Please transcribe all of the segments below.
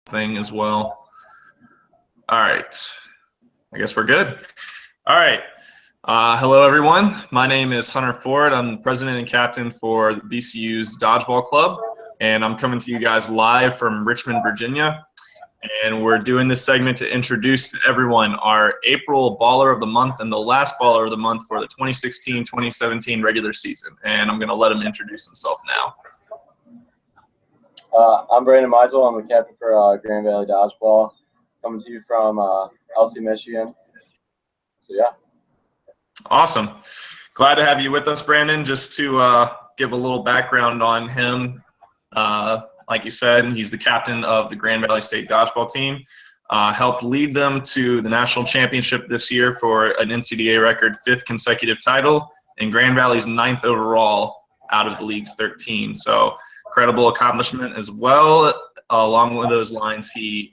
thing as well. All right. I guess we're good. All right. Hello, everyone. My name is Hunter Ford. I'm the president and captain for the VCU's Dodgeball Club, and I'm coming to you guys live from Richmond, Virginia. And we're doing this segment to introduce to everyone our April Baller of the Month and the last Baller of the Month for the 2016-2017 regular season. And I'm going to let him introduce himself now. I'm Brandon Meisel. I'm the captain for Grand Valley Dodgeball, coming to you from LC, Michigan. So, yeah. Awesome. Glad to have you with us, Brandon. Just to give a little background on him, like you said, he's the captain of the Grand Valley State Dodgeball team. Helped lead them to the national championship this year for an NCDA record 5th consecutive title and Grand Valley's 9th overall out of the league's 13. So incredible accomplishment as well. Along with those lines, he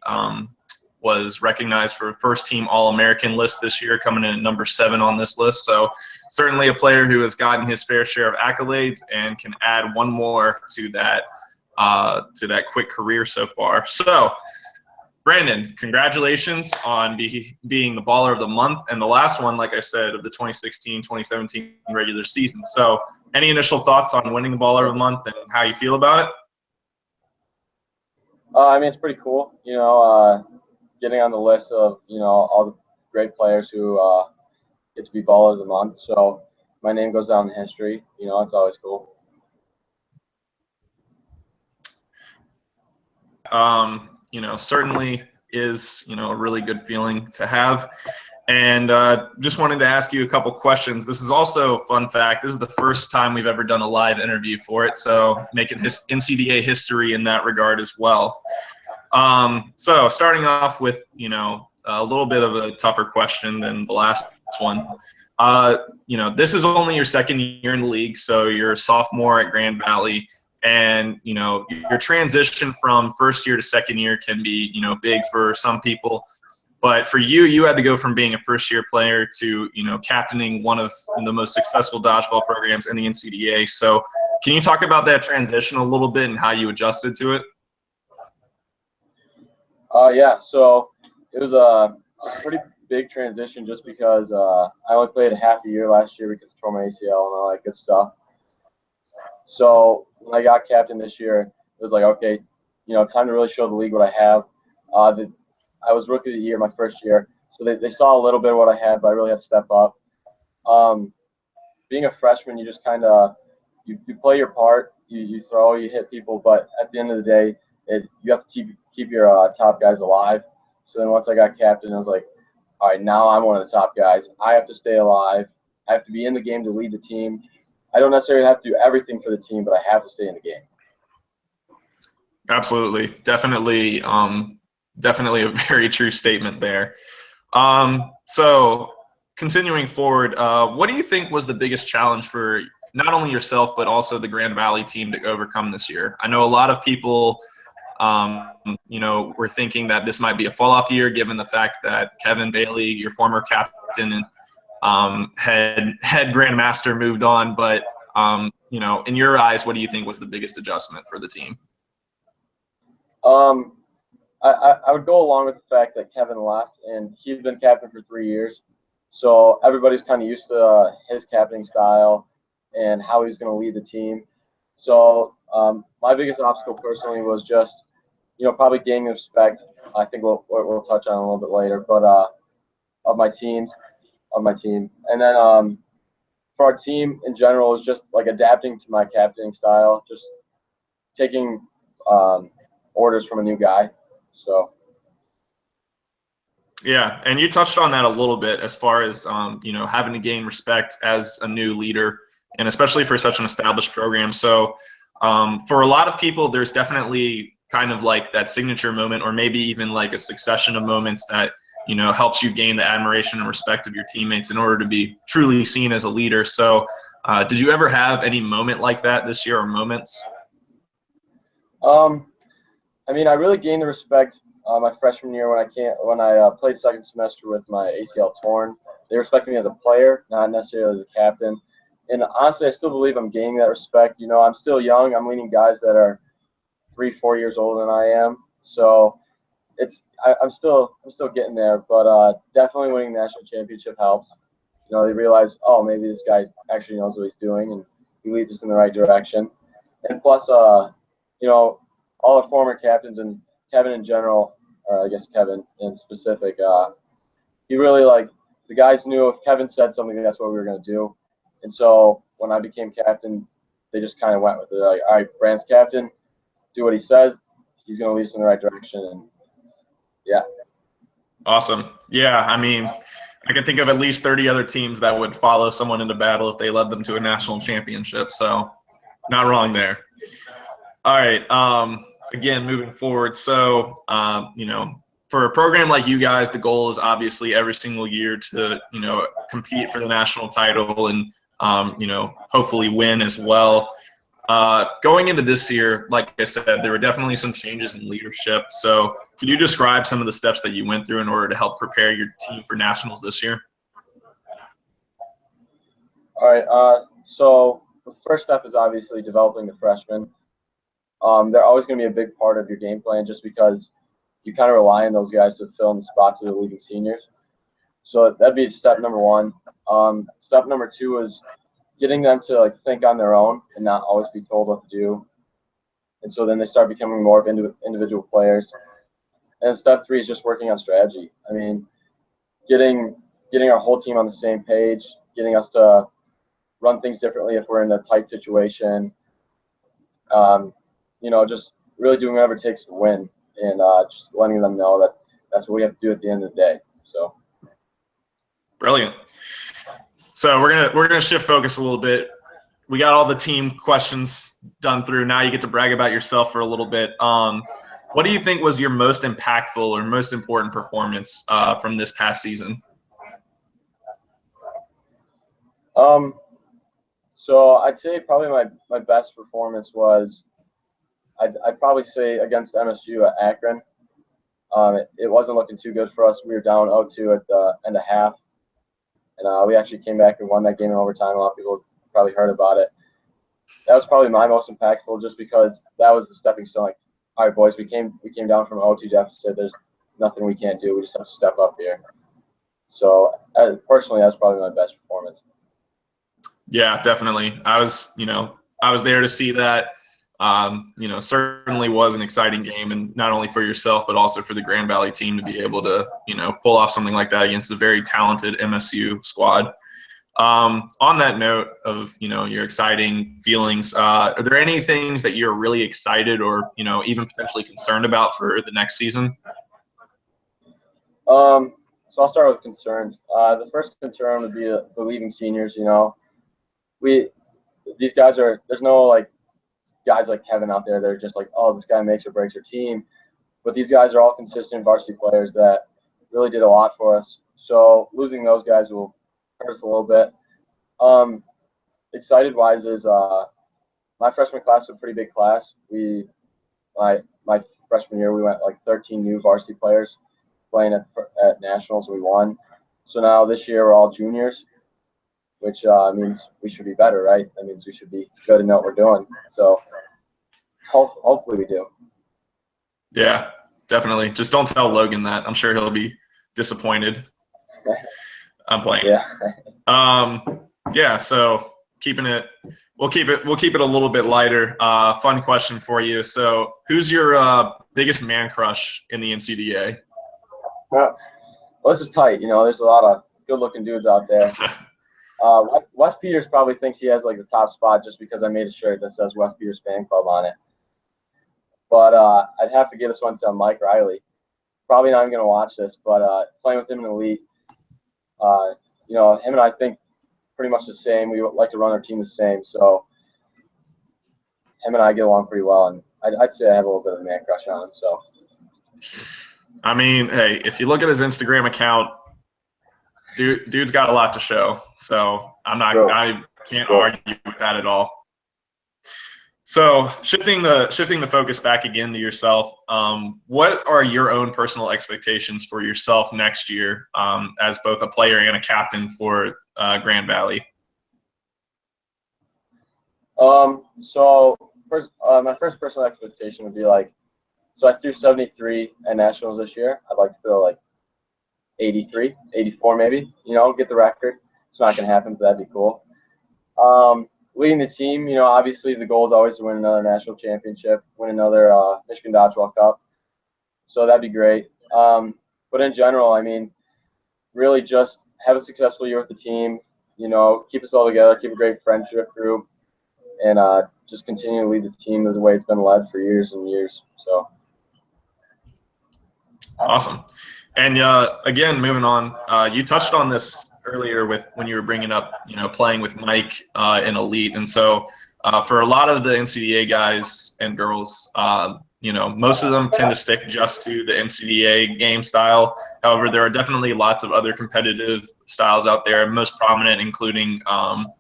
was recognized for first team All-American list this year, coming in at number 7 on this list. So certainly a player who has gotten his fair share of accolades and can add one more to that quick career so far. So Brandon, congratulations on being the Baller of the Month and the last one, like I said, of the 2016-2017 regular season. So any initial thoughts on winning the Baller of the Month and how you feel about it? I mean, it's pretty cool, getting on the list of, all the great players who get to be Baller of the Month. So my name goes down in history. It's always cool. Certainly is, a really good feeling to have. And just wanted to ask you a couple questions. This is also a fun fact. This is the first time we've ever done a live interview for it, so making NCDA history in that regard as well. So starting off with, a little bit of a tougher question than the last one. This is only your second year in the league, so you're a sophomore at Grand Valley. And, your transition from first year to second year can be, big for some people. But for you, you had to go from being a first-year player to, captaining one of the most successful dodgeball programs in the NCDA. So can you talk about that transition a little bit and how you adjusted to it? Yeah, so it was a pretty big transition just because I only played half a year last year because I tore my ACL and all that good stuff. So when I got captain this year, it was like, okay, time to really show the league what I have. I was rookie of the year my first year, so they saw a little bit of what I had, but I really had to step up. Being a freshman, you just kind of you play your part, you throw, you hit people, but at the end of the day, you have to keep your top guys alive. So then once I got captain, I was like, all right, now I'm one of the top guys. I have to stay alive. I have to be in the game to lead the team. I don't necessarily have to do everything for the team, but I have to stay in the game. Absolutely. Definitely a very true statement there. So continuing forward, what do you think was the biggest challenge for not only yourself, but also the Grand Valley team to overcome this year? I know a lot of people, were thinking that this might be a fall-off year, given the fact that Kevin Bailey, your former captain and head grandmaster, moved on. But, in your eyes, what do you think was the biggest adjustment for the team? I would go along with the fact that Kevin left, and he's been captain for 3 years. So everybody's kind of used to his captaining style and how he's going to lead the team. So my biggest obstacle personally was just, probably gaining respect. I think we'll touch on a little bit later, but of my team. And then for our team in general, is just like adapting to my captaining style, just taking orders from a new guy. So. Yeah, and you touched on that a little bit as far as having to gain respect as a new leader, and especially for such an established program. So for a lot of people, there's definitely kind of like that signature moment, or maybe even like a succession of moments that helps you gain the admiration and respect of your teammates in order to be truly seen as a leader. So did you ever have any moment like that this year, or moments? I mean, I really gained the respect my freshman year when I played second semester with my ACL torn. They respect me as a player, not necessarily as a captain. And honestly, I still believe I'm gaining that respect. I'm still young. I'm leading guys that are 3-4 years older than I am. So I'm still getting there, but definitely winning the national championship helps. You know, they realize, oh, maybe this guy actually knows what he's doing, and he leads us in the right direction. And plus, you know, all the former captains and Kevin in general, or I guess Kevin in specific, he really the guys knew if Kevin said something, that's what we were going to do. And so when I became captain, they just kind of went with it. They're like, all right, Brand's captain, do what he says. He's going to lead us in the right direction. And yeah. Awesome. Yeah, I mean, I can think of at least 30 other teams that would follow someone into battle if they led them to a national championship. So not wrong there. All right. Again, moving forward. So, you know, for a program like you guys, the goal is obviously every single year to, you know, compete for the national title and, you know, hopefully win as well. Going into this year, like I said, there were definitely some changes in leadership. So could you describe some of the steps that you went through in order to help prepare your team for nationals this year? All right. So the first step is obviously developing the freshmen. They're always going to be a big part of your game plan just because you kind of rely on those guys to fill in the spots of the leading seniors. So that'd be step number one. Step number two is getting them to think on their own and not always be told what to do. And so then they start becoming more of individual players. And step three is just working on strategy. I mean, getting our whole team on the same page, getting us to run things differently if we're in a tight situation. You know, just really doing whatever it takes to win, and just letting them know that that's what we have to do at the end of the day. So, brilliant. So we're gonna shift focus a little bit. We got all the team questions done through. Now you get to brag about yourself for a little bit. What do you think was your most impactful or most important performance from this past season? So I'd say probably my best performance was I'd probably say against MSU at Akron. It wasn't looking too good for us. We were down 0-2 at the end of half, and we actually came back and won that game in overtime. A lot of people probably heard about it. That was probably my most impactful, just because that was the stepping stone. Like, all right, boys, we came down from an 0-2 deficit. There's nothing we can't do. We just have to step up here. So personally, that's probably my best performance. Yeah, definitely. I was there to see that. You know, certainly was an exciting game, and not only for yourself, but also for the Grand Valley team to be able to, you know, pull off something like that against a very talented MSU squad. On that note of, you know, your exciting feelings, are there any things that you're really excited or, you know, even potentially concerned about for the next season? So I'll start with concerns. The first concern would be the leading seniors. You know, these guys there's no guys like Kevin out there that are just like, oh, this guy makes or breaks your team. But these guys are all consistent varsity players that really did a lot for us. So losing those guys will hurt us a little bit. Excited wise is my freshman class was a pretty big class. My freshman year we went 13 new varsity players playing at nationals. We won. So now this year we're all juniors, which means we should be better, right? That means we should be good and know what we're doing. So hopefully we do. Yeah, definitely. Just don't tell Logan that. I'm sure he'll be disappointed. I'm playing. Yeah. Yeah. So we'll keep it a little bit lighter. Fun question for you. So, who's your biggest man crush in the NCDA? Well, this is tight. You know, there's a lot of good-looking dudes out there. Wes Peters probably thinks he has the top spot just because I made a shirt that says Wes Peters Fan Club on it. But I'd have to give this one to Mike Riley. Probably not even going to watch this, but playing with him in Elite, you know, him and I think pretty much the same. We like to run our team the same, so him and I get along pretty well, and I'd say I have a little bit of a man crush on him. So, I mean, hey, if you look at his Instagram account, dude's got a lot to show. So I can't argue with that at all. So shifting the focus back again to yourself, what are your own personal expectations for yourself next year as both a player and a captain for Grand Valley? So first, my first personal expectation would be So I threw 73 at nationals this year. I'd like to throw like 83, 84 maybe. Get the record. It's not going to happen, but that'd be cool. Leading the team, obviously the goal is always to win another national championship, win another Michigan Dodgeball Cup. So that'd be great. But in general, I mean, really just have a successful year with the team. Keep us all together, keep a great friendship group, and just continue to lead the team the way it's been led for years and years. So. Awesome. And again, moving on, you touched on this earlier with when you were bringing up, playing with Mike in Elite. And so for a lot of the NCDA guys and girls, most of them tend to stick just to the NCDA game style. However, there are definitely lots of other competitive styles out there, most prominent including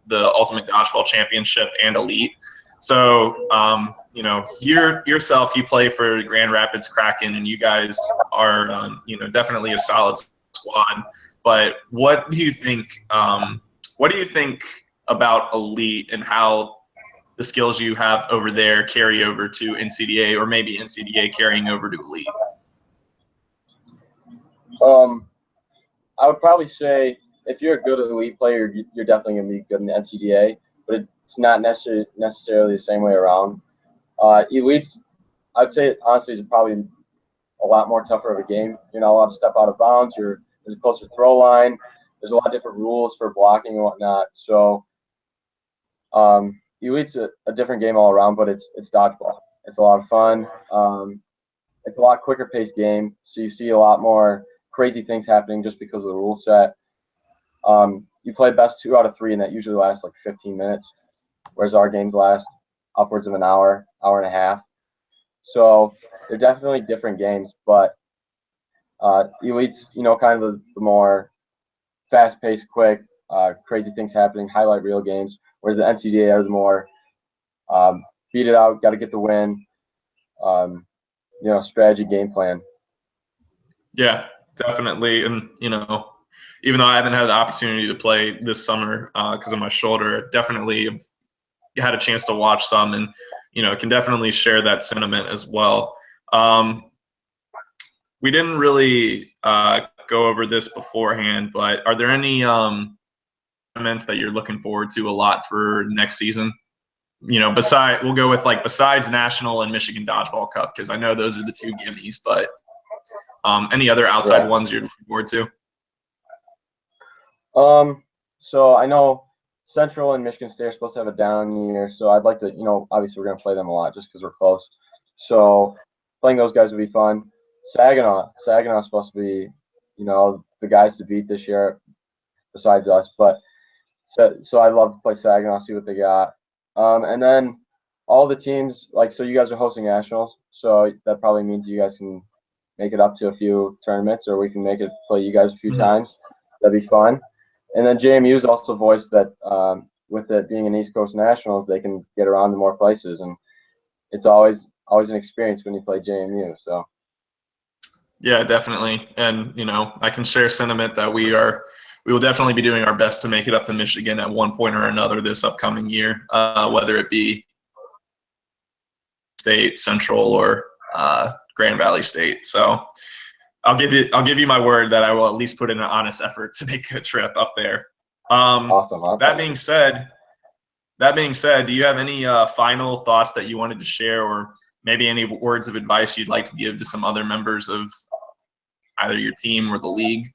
the Ultimate Dodgeball Championship and Elite. So, yourself, you play for Grand Rapids Kraken, and you guys are, definitely a solid squad. But what do you think? What do you think about Elite and how the skills you have over there carry over to NCDA, or maybe NCDA carrying over to Elite? I would probably say if you're a good Elite player, you're definitely going to be good in the NCDA, but it's not necessarily the same way around. Elites, I'd say honestly, is probably a lot more tougher of a game. You're not allowed to step out of bounds. There's a closer throw line. There's a lot of different rules for blocking and whatnot. So Elite's a different game all around, but it's dodgeball. It's a lot of fun. It's a lot quicker paced game, so you see a lot more crazy things happening just because of the rule set. You play best 2 out of 3, and that usually lasts like 15 minutes, whereas our games last upwards of an hour, hour and a half. So they're definitely different games, but Elite's, kind of the more fast-paced, quick, crazy things happening, highlight reel games, whereas the NCDA are the more beat it out, got to get the win, strategy, game plan. Yeah, definitely. And, even though I haven't had the opportunity to play this summer because of my shoulder, definitely had a chance to watch some and, can definitely share that sentiment as well. We didn't really go over this beforehand, but are there any events that you're looking forward to a lot for next season? We'll go with besides National and Michigan Dodgeball Cup, because I know those are the 2 gimmies, but any other outside ones you're looking forward to? So I know Central and Michigan State are supposed to have a down year, so I'd like to, obviously we're going to play them a lot just because we're close. So playing those guys would be fun. Saginaw is supposed to be, the guys to beat this year besides us. But so I'd love to play Saginaw, see what they got. And then all the teams, so you guys are hosting nationals, so that probably means you guys can make it up to a few tournaments, or we can make it play you guys a few times. That'd be fun. And then JMU's also voiced that with it being an East Coast Nationals, they can get around to more places, and it's always an experience when you play JMU. So. Yeah, definitely. And, I can share sentiment that we will definitely be doing our best to make it up to Michigan at one point or another this upcoming year, whether it be State, Central, or Grand Valley State. So I'll give you my word that I will at least put in an honest effort to make a trip up there. Awesome. That being said, do you have any final thoughts that you wanted to share, or maybe any words of advice you'd like to give to some other members of either your team or the league?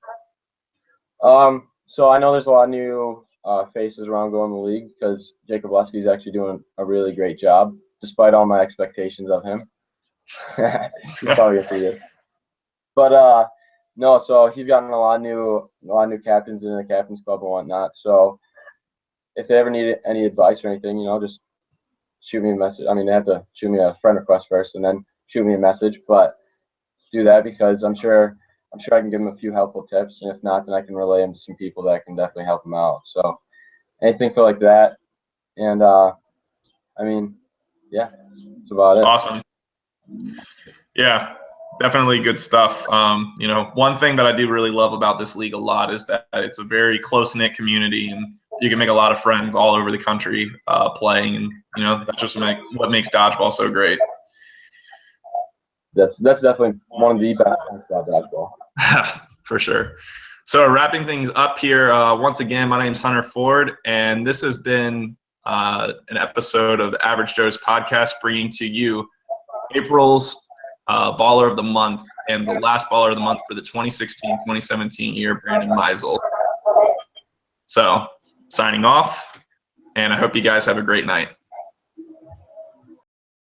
So I know there's a lot of new faces around going in the league because Jacob Leske is actually doing a really great job, despite all my expectations of him. He's probably gonna see this. But no, so he's gotten a lot of new captains in the captains club and whatnot. So if they ever need any advice or anything, just shoot me a message. I mean, they have to shoot me a friend request first and then shoot me a message. But do that because I'm sure I can give them a few helpful tips, and if not, then I can relay them to some people that can definitely help them out. So anything for like that, and I mean, yeah, that's about it. Awesome. Yeah, definitely good stuff. One thing that I do really love about this league a lot is that it's a very close-knit community, and you can make a lot of friends all over the country playing, and that's just what makes dodgeball so great. that's definitely one of the best things about dodgeball. For sure. So wrapping things up here, once again, my name is Hunter Ford, and this has been an episode of the Average Joe's podcast, bringing to you April's Baller of the Month and the last Baller of the Month for the 2016-2017 year, Brandon Meisel. So signing off, and I hope you guys have a great night.